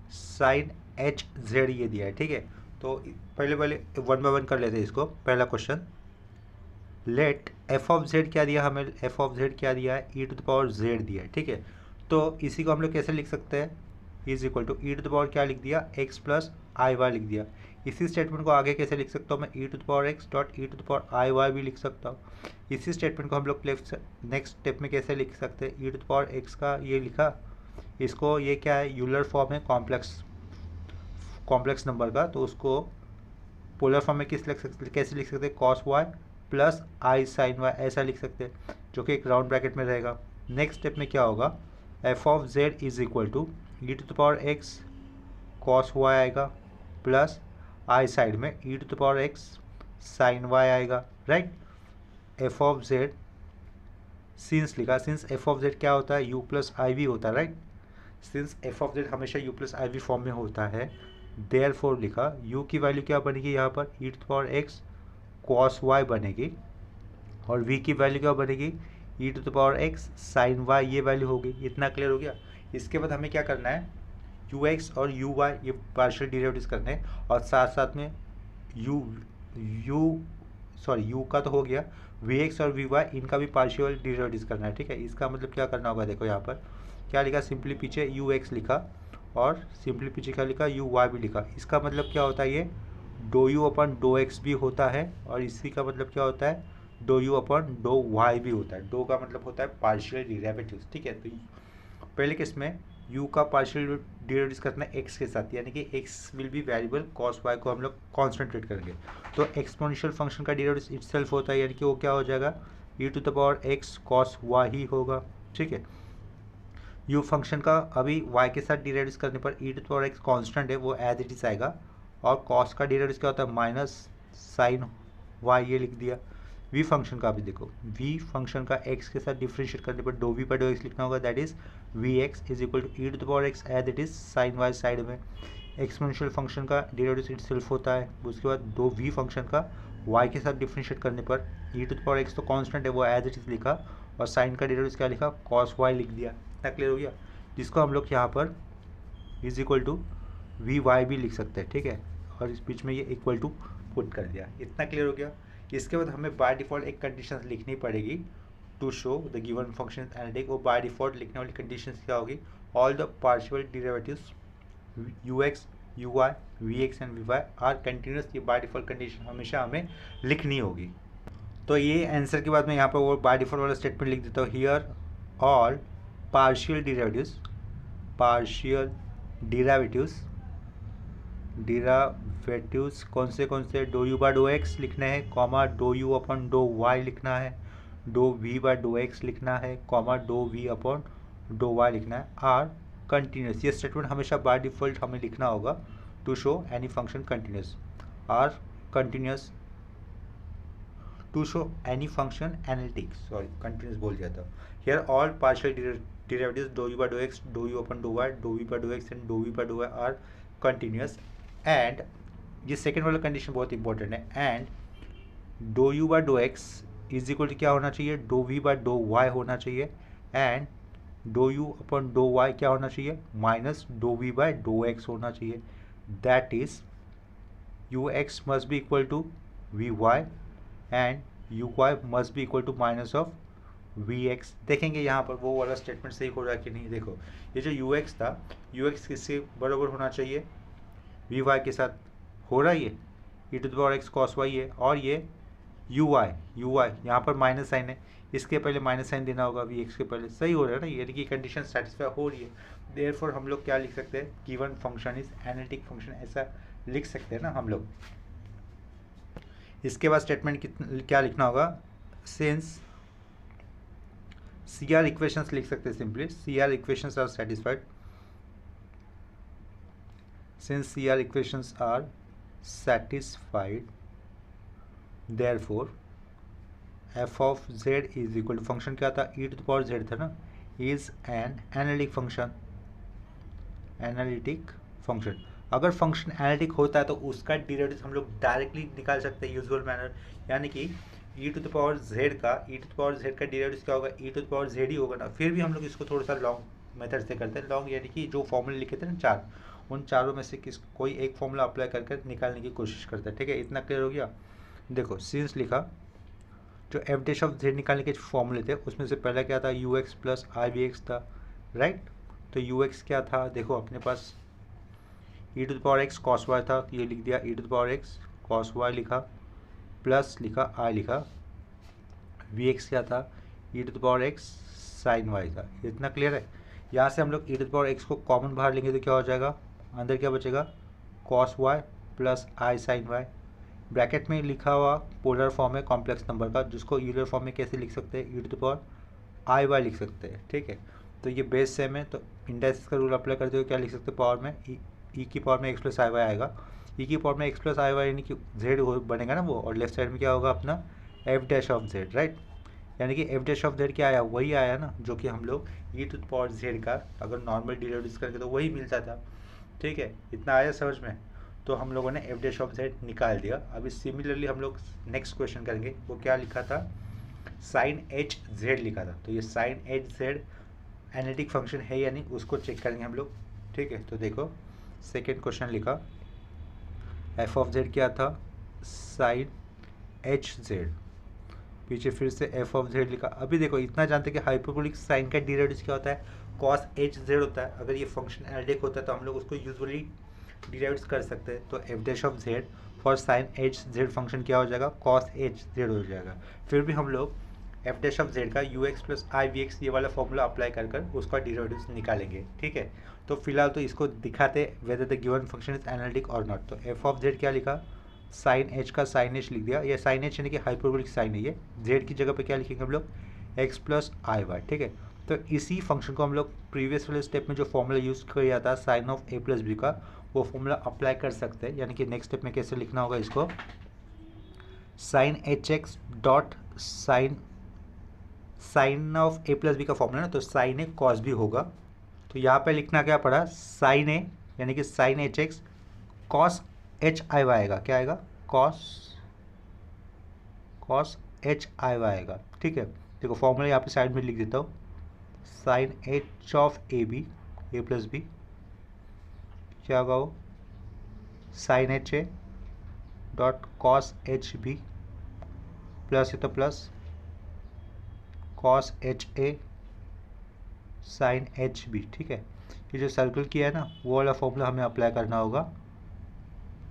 साइन एच जेड ये दिया है, ठीक है। तो पहले वन बाय वन कर लेते हैं इसको। पहला question, let f of z क्या दिया हमें, एफ ऑफ जेड क्या दिया है, e to the power z दिया है, ठीक है। तो इसी को हम लोग कैसे लिख सकते हैं, is equal to e to the power क्या लिख दिया, x प्लस आई वाई लिख दिया। इसी स्टेटमेंट को आगे कैसे लिख सकता हूँ मैं, e to the power x dot e to the power i y भी लिख सकता हूँ। इसी स्टेटमेंट को हम लोग नेक्स्ट स्टेप में कैसे लिख सकते हैं, e to the power x का ये लिखा, इसको ये क्या है, यूलर फॉर्म है कॉम्प्लेक्स नंबर का, तो उसको पोलर फॉर्म में कैसे लिख सकते हैं, cos y plus i sine Y ऐसा लिख सकते हैं, जो कि एक राउंड ब्रैकेट में रहेगा। नेक्स्ट स्टेप में क्या होगा, f of z is equal to e to the power x cos y आएगा प्लस आई साइड में e to the power x sine y आएगा, right. F of z since लिखा, सिंस एफ ऑफ जेड क्या होता है, u प्लस आई वी होता है, right. Since f of z हमेशा u plus i v form में होता है, देयरफॉर लिखा u की वैल्यू क्या बनेगी यहाँ पर, e to the power x cos y बनेगी, और v की वैल्यू क्या बनेगी, e to the power x sine y ये वैल्यू होगी। इतना क्लियर हो गया। इसके बाद हमें क्या करना है, ux और uy ये पार्शियल डेरिवेटिव्स करने हैं, और साथ साथ में u का तो हो गया, vx और vy इनका भी पार्शियल डेरिवेटिव्स करना है, ठीक है। इसका मतलब क्या करना होगा, देखो यहाँ पर क्या लिखा, सिंपली पीछे ux लिखा और सिंपली पीछे क्या लिखा, uy भी लिखा। इसका मतलब क्या होता है, ये do u upon do x भी होता है, और इसी का मतलब क्या होता है, do u upon do y भी होता है। डो का मतलब होता है पार्शियल डेरिवेटिव्स, ठीक है। तो पहले केस में u का पार्शियल डेरिवेटिव्स करना है x के साथ, यानी कि x will be variable, cos y को हम लोग कॉन्सेंट्रेट करेंगे। तो एक्सपोनेंशियल फंक्शन का डेरिवेटिव इटसेल्फ होता है, यानी कि वो क्या हो जाएगा, e to the power x cos y ही होगा, ठीक है। u फंक्शन का अभी y के साथ डेरिवेटिव्स करने पर e to the power x constant है, वो एज इट इज आएगा, और cos का डेरिवेटिव क्या होता है, माइनस साइन y ये लिख दिया। v फंक्शन का भी देखो, v फंक्शन का x के साथ डिफरेंशिएट करने पर डो v पर डो x लिखना होगा, that is vx is equal to e to the power x as it is sine y side में। एक्सपोनेंशियल फंक्शन का डेरिवेटिव इटसेल्फ होता है, उसके बाद दो v फंक्शन का y के साथ डिफरेंशिएट करने पर e to the power x तो कांस्टेंट है, वो एज इट इज लिखा, और साइन का डेरिवेटिव क्या लिखा, cos y लिख दिया। इतना क्लियर हो गया। जिसको हम लोग यहाँ पर is equal to v y भी लिख सकते हैं, ठीक है, और इस बीच में ये इक्वल टू पुट कर दिया। इतना क्लियर हो गया। इसके बाद हमें बाय डिफ़ॉल्ट एक कंडीशन लिखनी पड़ेगी to show the given function analytic. वो बाय डिफ़ॉल्ट लिखने वाली कंडीशन क्या होगी, all the partial derivatives ux uy vx and vy are continuous. ये बाय डिफ़ॉल्ट कंडीशन हमेशा हमें लिखनी होगी। तो ये आंसर के बाद मैं यहाँ पर वो बाय डिफ़ॉल्ट वाला स्टेटमेंट लिख देता हूँ, हियर ऑल पार्शियल डेरिवेटिव्स कौन से do u by do x लिखने हैं, comma do u upon do y लिखना है, do v by do x लिखना है, comma do v upon do y लिखना है, आर कंटिन्यूस। ये स्टेटमेंट हमेशा बाय डिफ़ॉल्ट हमें लिखना होगा to show any function continuous, are continuous to show any function analytic, sorry continuous बोल दिया था। Here all partial derivatives do u by do x, do u upon do y, do v by do x and do v by do y are continuous. And ये सेकेंड वाला कंडीशन बहुत इंपॉर्टेंट है, and do u by do x is equal to क्या होना चाहिए, do v by do y होना चाहिए, and do u upon do y क्या होना चाहिए, minus do v by do x होना चाहिए। That is u x must be equal to v y and u y must be equal to minus of v x. देखेंगे यहाँ पर वो वाला स्टेटमेंट सही हो रहा है कि नहीं। देखो ये जो यू एक्स था, यू एक्स किससे बराबर होना चाहिए, वी वाई के साथ हो रहा है, ये e to the power x cos y है, और ये यू वाई यहाँ पर माइनस साइन है, इसके पहले माइनस साइन देना होगा वी एक्स के पहले। सही हो रहा है ना, यानी कि कंडीशन सेटिस्फाई हो रही है। देयरफॉर हम लोग क्या लिख सकते हैं, given function is analytic function, ऐसा लिख सकते हैं ना हम लोग। इसके बाद स्टेटमेंट क्या लिखना होगा, सिंस सी आर इक्वेशंस लिख सकते हैं simply, C R equations are satisfied, since C R equations are satisfied therefore f of z is equal to, function क्या था, e to the power z था ना, is an analytic function, analytic function. अगर फंक्शन एनालिटिक होता है तो उसका डेरिवेटिव हम लोग डायरेक्टली निकाल सकते हैं यूजुअल मैनर, यानी कि ई टू द पावर जेड का डेरिवेटिव क्या होगा, ई टू द पावर जेड ही होगा ना। फिर भी हम लोग इसको थोड़ा सा लॉन्ग मेथड से करते हैं, लॉन्ग यानी कि जो फॉर्मूले लिखे थे ना चार, उन चारों में से कोई एक फॉर्मूला अप्लाई करके निकालने की कोशिश करते हैं। ठीक है, इतना क्लियर हो गया। देखो सिंस लिखा, जो एफ डैश ऑफ जेड निकालने के फॉर्मूले थे उसमें से पहला क्या था, u x plus i v x था, राइट। तो यू एक्स क्या था, देखो अपने पास e to the power x cos y था, ये लिख दिया e to the power x cos y लिखा, प्लस लिखा आई लिखा, वी एक्स क्या था, e to the power x sine y था। इतना क्लियर है। यहाँ से हम लोग e to the power x को कॉमन बाहर लेंगे तो क्या हो जाएगा, अंदर क्या बचेगा, cos y plus i sine y. Bracket में लिखा हुआ पोलर फॉर्म है कॉम्प्लेक्स नंबर का, जिसको यूलर फॉर्म में कैसे लिख सकते हैं, e to the power i y लिख सकते हैं। ठीक है, तो ये बेस सेम है, तो इंडेक्स का रूल अप्लाई करते हुए क्या लिख सकते हैं, पावर में ई की पावर में एक्स प्लस आई वाई आएगा, ई की पावर में एक्स प्लस आई वाई यानी कि जेड बनेगा ना वो, और लेफ्ट साइड में क्या होगा अपना F dash of Z, right. यानी कि एफ डैश ऑफ जेड क्या आया, वही आया ना जो कि हम लोग e to the power Z का अगर नॉर्मल डेरिवेटिव करके तो वही मिलता था। ठीक है, इतना आया समझ में। तो हम लोगों ने एफ डैश ऑफ जेड निकाल दिया। अभी सिमिलरली हम लोग नेक्स्ट क्वेश्चन करेंगे, वो क्या लिखा था, साइन एच जेड लिखा था। तो ये sine h z analytic function है या नहीं उसको चेक करेंगे हम लोग। ठीक है, तो देखो सेकेंड क्वेश्चन लिखा, एफ ऑफ जेड क्या था, साइन एच जेड, पीछे फिर से एफ ऑफ जेड लिखा। अभी देखो इतना जानते हैं कि हाइपरबोलिक साइन का डेरिवेटिव क्या होता है, कॉस एच जेड होता है। अगर ये फंक्शन एनालिटिक होता है तो हम लोग उसको यूजुअली डिराइव कर सकते हैं। तो f dash of z for sine h z function क्या हो जाएगा, कॉस एच जेड हो जाएगा। फिर भी हम लोग एफ डैश ऑफ जेड का u x plus i v x ये वाला फॉर्मूला अप्लाई कर उसका डेरिवेटिव निकालेंगे। ठीक है, तो फिलहाल तो इसको दिखाते whether the given function is analytic और नॉट। तो एफ ऑफ जेड क्या लिखा, साइन एच का साइन एच लिख दिया, ये साइन एच यानी कि हाइपरबोलिक साइन है। ये जेड की जगह पे क्या लिखेंगे हम लोग, एक्स प्लस आई वाई। ठीक है, तो इसी फंक्शन को हम लोग प्रीवियस वाले स्टेप में जो फॉर्मूला यूज़ किया था sine of a plus b का, वो फॉर्मूला अप्लाई कर सकते हैं। यानी कि नेक्स्ट स्टेप में कैसे लिखना होगा इसको, sine h x dot sine of a plus b का फॉर्मूला ना, तो साइन ए कॉस बी होगा। तो यहाँ पे लिखना क्या पड़ा, साइन ए यानी कि sine h x cos h i y आएगा, क्या आएगा, कॉस एच आई वाई आएगा। ठीक है, देखो फॉर्मूला यहाँ पे साइड में लिख देता हूँ, sine h of a b a plus b क्या होगा वो, sine h a dot cos h b plus है तो plus cos h a sine h b. ठीक है, ये जो सर्कल किया है ना वो वाला फॉर्मूला हमें अप्लाई करना होगा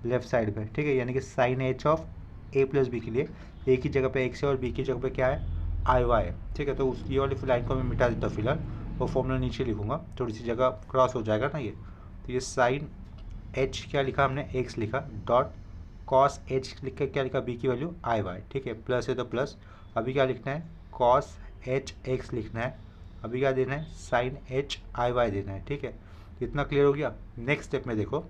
लेफ्ट साइड पे। ठीक है, यानी कि sine h of a plus b के लिए ए की जगह पे एक्स है और बी की जगह पे क्या है, आई वाई है। ठीक है, तो उस ये वाली लाइन को मैं मिटा देता हूँ फिलहाल, वो फॉर्मूला नीचे लिखूंगा, थोड़ी सी जगह क्रॉस हो जाएगा ना ये। तो ये साइन एच क्या लिखा हमने, एक्स लिखा, डॉट कॉस एच लिख के क्या लिखा, बी की वैल्यू आई वाई। ठीक है, प्लस है तो प्लस, अभी क्या लिखना है, कॉस एच एक्स लिखना है, अभी क्या देना है, साइन एच आई वाई देना है। ठीक है, इतना क्लियर हो गया। नेक्स्ट स्टेप में देखो,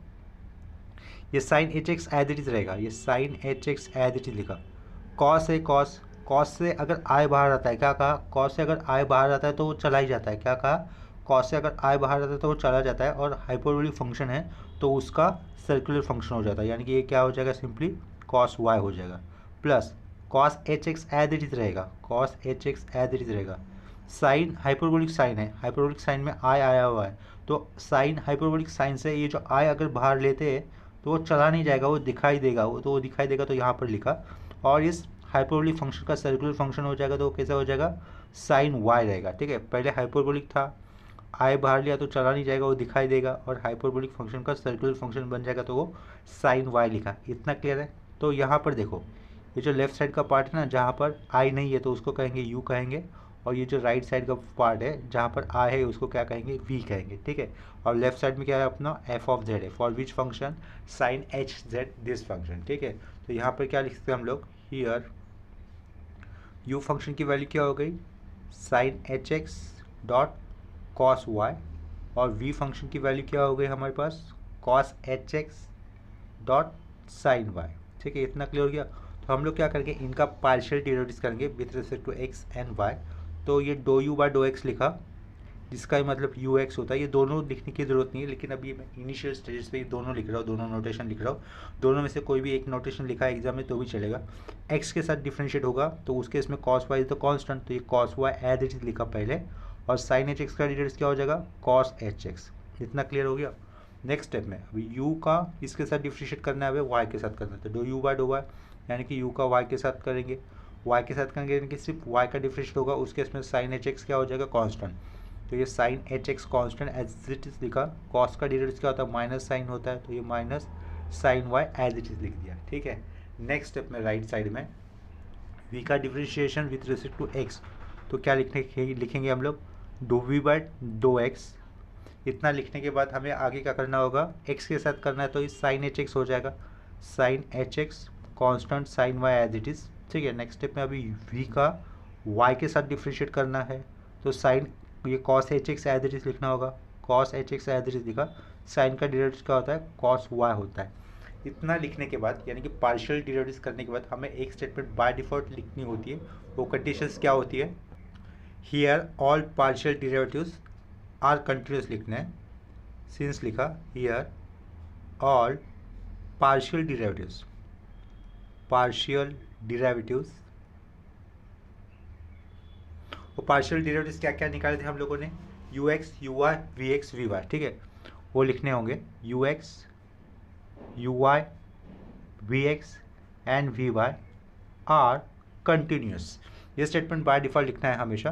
ये sine h x as it is रहेगा, ये sine h x as it is लिखा, कॉस है कॉस, कॉस से अगर आई बाहर आता है, क्या कहा, कॉस से अगर आई बाहर आता है तो वो चला ही जाता है, क्या कहा, कॉस से अगर आई बाहर आता है तो वो चला जाता है, और हाइपरबोलिक फंक्शन है तो उसका सर्कुलर फंक्शन हो जाता है, यानी कि ये क्या हो जाएगा, सिंपली कॉस वाई हो जाएगा, plus cos h x as it is रहेगा, cos h x as it is रहेगा। साइन हाइपरबोलिक साइन है, हाइपरबोलिक साइन में आई आया हुआ है, तो साइन हाइपरबोलिक साइन से ये जो आई अगर बाहर लेते हैं तो वो चला नहीं जाएगा, वो दिखाई देगा, वो दिखाई देगा, तो यहाँ पर लिखा। और इस हाइपरबोलिक फंक्शन का सर्कुलर फंक्शन हो जाएगा तो कैसा हो जाएगा, साइन वाई रहेगा। ठीक है, पहले हाइपरबोलिक था, आई बाहर लिया तो चला नहीं जाएगा, वो दिखाई देगा, और हाइपरबोलिक फंक्शन का सर्कुलर फंक्शन बन जाएगा तो वो साइन वाई लिखा। इतना क्लियर है। तो यहाँ पर देखो ये जो लेफ्ट साइड का पार्ट है ना, जहाँ पर आई नहीं है तो उसको कहेंगे यू कहेंगे, और ये जो राइट साइड का पार्ट है जहाँ पर आई है उसको क्या कहेंगे, वी कहेंगे। ठीक है, और लेफ्ट साइड में क्या है अपना एफ ऑफ जेड है, for which function, sine h z this function. ठीक है, तो यहाँ पर क्या लिख सकते हैं हम लोग, हियर यू फंक्शन की वैल्यू क्या हो गई, sine h x dot cos y, और वी फंक्शन की वैल्यू क्या हो गई हमारे पास, cos h x dot sine y. ठीक है, इतना क्लियर हो गया। तो हम लोग क्या करेंगे, इनका पार्शियल डेरिवेटिव्स करेंगे with respect to x and y. तो ये do u by do x लिखा, जिसका मतलब यू एक्स होता है। ये दोनों लिखने की ज़रूरत नहीं है, लेकिन अभी मैं इनिशियल स्टेजेस पे ये दोनों लिख रहा हूँ, दोनों नोटेशन लिख रहा हूँ। दोनों में से कोई भी एक नोटेशन लिखा है एग्जाम में तो भी चलेगा। एक्स के साथ डिफ्रेंशिएट होगा तो उसके इसमें cos y is the constant, तो ये cos y as it is लिखा पहले, और साइन एच एक्स का डिटेल्स क्या हो जाएगा, कॉस एच एक्स। इतना क्लियर हो गया। नेक्स्ट स्टेप में अभी यू का इसके साथ डिफ्रेंशिएट करना है, अभी वाई के साथ करना है, तो do u by do y, यानी कि यू का वाई के साथ करेंगे, वाई के साथ करेंगे, यानी कि सिर्फ वाई का डिफ्रेंशिएट होगा, उसके इसमें साइन एच एक्स क्या हो जाएगा, कॉन्स्टेंट। तो ये sine h x constant as it is लिखा, कॉस का डिटेल्स क्या होता है, माइनस साइन होता है, तो ये minus sine y as it is लिख दिया। ठीक है, नेक्स्ट स्टेप में राइट साइड में v का differentiation with respect to x, तो क्या लिखेंगे हम लोग, do v by do x. इतना लिखने के बाद हमें आगे क्या करना होगा, x के साथ करना है, तो ये साइन एच एक्स हो जाएगा, sine h x constant sine y as it is. ठीक है, नेक्स्ट स्टेप में अभी v का y के साथ डिफ्रेंशिएट करना है, तो साइन ये cos h x as it is लिखना होगा, cos h x as it is लिखा, साइन का डिरेवेटिव क्या होता है, कॉस वाई होता है। इतना लिखने के बाद यानी कि पार्शियल डिरेवेटिव्स करने के बाद हमें एक स्टेटमेंट बाय डिफॉल्ट लिखनी होती है। वो कंडीशंस क्या होती है, here all partial derivatives are continuous लिखना है, सिंस लिखा हियर ऑल पार्शियल डिरेवेटिव्स वो पार्शियल डेरिवेटिव्स क्या क्या निकाले थे हम लोगों ने, u x u y v x v y. ठीक है, वो लिखने होंगे u x u y v x and v y are continuous. ये स्टेटमेंट बाय डिफॉल्ट लिखना है हमेशा,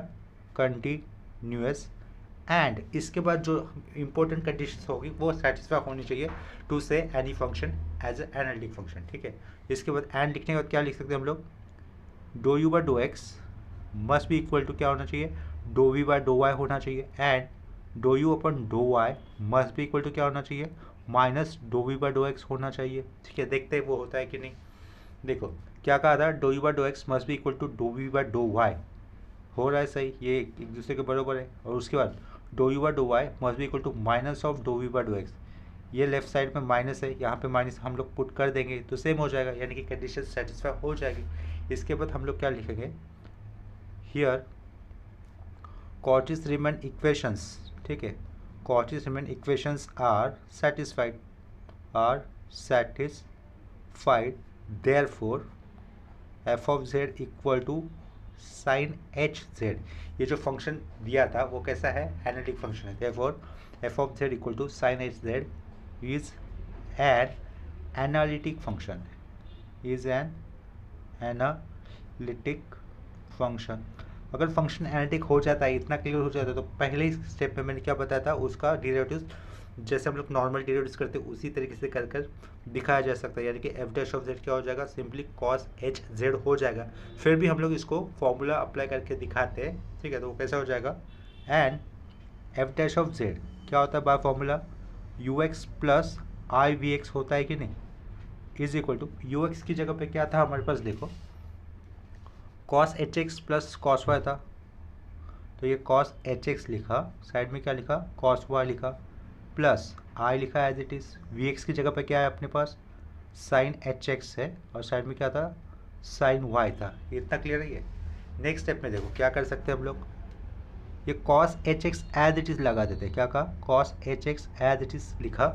कंटिन्यूस। एंड इसके बाद जो इंपॉर्टेंट कंडीशंस होगी वो सेटिस्फाई होनी चाहिए to say any function as a analytic function. ठीक है, इसके बाद एंड लिखने के बाद क्या लिख सकते हैं हम लोग, do u by do x must भी इक्वल टू क्या होना चाहिए, do v by do y होना चाहिए, and do u upon do y must भी इक्वल टू क्या होना चाहिए, minus do v by do x होना चाहिए। ठीक है, देखते हैं वो होता है कि नहीं। देखो क्या कहा था, do u by do x must भी equal to do v by do y, हो रहा है सही, ये एक दूसरे के बराबर है। और उसके बाद do u by do y must भी equal to minus of do v by do x, ये लेफ्ट साइड में माइनस है, यहाँ पे माइनस हम लोग पुट कर देंगे तो सेम हो जाएगा, यानी कि कंडीशन सेटिस्फाई हो जाएगी। इसके बाद हम लोग क्या लिखेंगे, हियर कॉची रीमैन इक्वेशंस। ठीक है, Cauchy Riemann equations are satisfied therefore f of z equal to sine h z. ये जो फंक्शन दिया था वो कैसा है, एनालिटिक फंक्शन है, therefore f of z equal to sine h z is an analytic function, is an analytic function. अगर फंक्शन एनालिटिक हो जाता है, इतना क्लियर हो जाता है, तो पहले ही स्टेप में मैंने क्या बताया था, उसका डेरिवेटिव्स जैसे हम लोग नॉर्मल डेरिवेटिव्स करते हैं उसी तरीके से कर कर दिखाया जा सकता है, यानी कि एफ डैश ऑफ जेड क्या हो जाएगा, सिंपली कॉस एच जेड हो जाएगा। फिर भी हम लोग इसको फॉर्मूला अप्लाई करके दिखाते हैं। ठीक है, तो वो कैसा हो जाएगा, and f dash of z क्या होता है by formula, u x plus i v x होता है कि नहीं, is equal to u x की जगह पे क्या था हमारे पास, देखो cos h x plus cos y था, तो ये कॉस एच एक्स लिखा, साइड में क्या लिखा, कॉस वाई लिखा, प्लस आई लिखा as it is, v x की जगह पे क्या है अपने पास, साइन एच एक्स है, और साइड में क्या था, साइन वाई था। ये इतना क्लियर है। ये नेक्स्ट स्टेप में देखो क्या कर सकते हैं हम लोग, ये cos h x as it is लगा देते हैं, क्या कहा, cos h x as it is लिखा,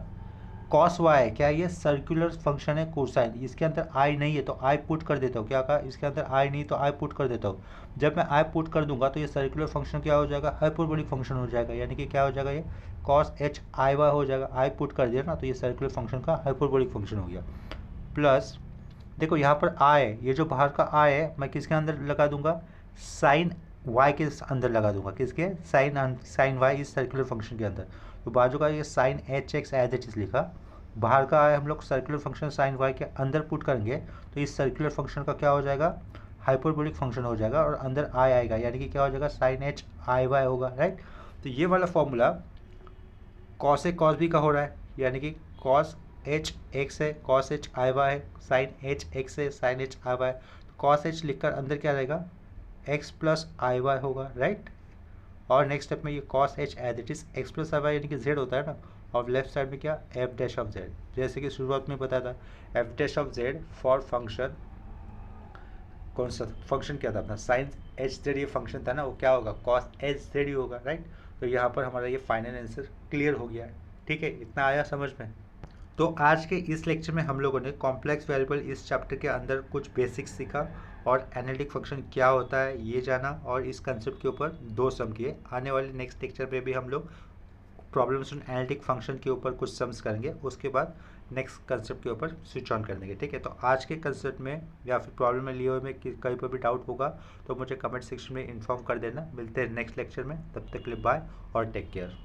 कॉस वाई क्या ये सर्कुलर फंक्शन है कोसाइन, इसके अंदर आई नहीं है तो आई पुट कर देता हूँ, क्या कहा, इसके अंदर आई नहीं तो आई पुट कर देता हूँ। जब मैं आई पुट कर दूंगा तो ये सर्कुलर फंक्शन क्या हो जाएगा, हाइपरबोलिक फंक्शन हो जाएगा, यानी कि क्या हो जाएगा, ये कॉस एच आई वाई हो जाएगा, आई पुट कर दिया ना तो ये सर्कुलर फंक्शन का हाइपरबोलिक फंक्शन हो गया। प्लस देखो यहाँ पर आई है, ये जो बाहर का आई है मैं किसके अंदर लगा दूंगा, साइन वाई के अंदर लगा दूंगा, किसके, साइन वाई इस सर्कुलर फंक्शन के अंदर। तो बाजू का ये sine h x as it is लिखा, बाहर का आया हम लोग सर्कुलर फंक्शन साइन वाई के अंदर पुट करेंगे तो इस सर्कुलर फंक्शन का क्या हो जाएगा, हाइपरबोलिक फंक्शन हो जाएगा, और अंदर आई आएगा, यानी कि क्या हो जाएगा, साइन एच आई वाई होगा, राइट। तो ये वाला formula cos a cos b का हो रहा है, यानी कि कॉस एच एक्स है, कॉस एच आई वाई है, साइन एच एक्स है, sine h i y. Cos h लिखकर अंदर क्या रहेगा, एक्स प्लस आई वाई होगा, राइट। और नेक्स्ट स्टेप में ये cos h as it is x plus i y यानी कि जेड होता है ना, और लेफ्ट साइड में क्या, एफ डैश ऑफ जेड, जैसे कि शुरुआत में बताया था F dash of z for function, कौन सा फंक्शन क्या था अपना, साइन एच जेड, ये फंक्शन था ना, वो क्या होगा, कॉस एच जेड ही होगा, राइट। तो यहाँ पर हमारा ये फाइनल आंसर क्लियर हो गया है, ठीक है, इतना आया समझ में। तो आज के इस लेक्चर में हम लोगों ने कॉम्प्लेक्स वेरिएबल इस चैप्टर के अंदर कुछ बेसिक्स सीखा और एनालिटिक फंक्शन क्या होता है ये जाना, और इस कंसेप्ट के ऊपर 2 सम किए। आने वाले नेक्स्ट लेक्चर में भी हम लोग प्रॉब्लम्स ऑन एनालिटिक फंक्शन के ऊपर कुछ सम्स करेंगे, उसके बाद नेक्स्ट कंसेप्ट के ऊपर स्विच ऑन कर देंगे, ठीक है। तो आज के कंसेप्ट में या फिर प्रॉब्लम में लिए हुए में कहीं पर भी डाउट होगा तो मुझे कमेंट सेक्शन में इन्फॉर्म कर देना। मिलते हैं नेक्स्ट लेक्चर में, तब तक के लिए बाय और टेक केयर।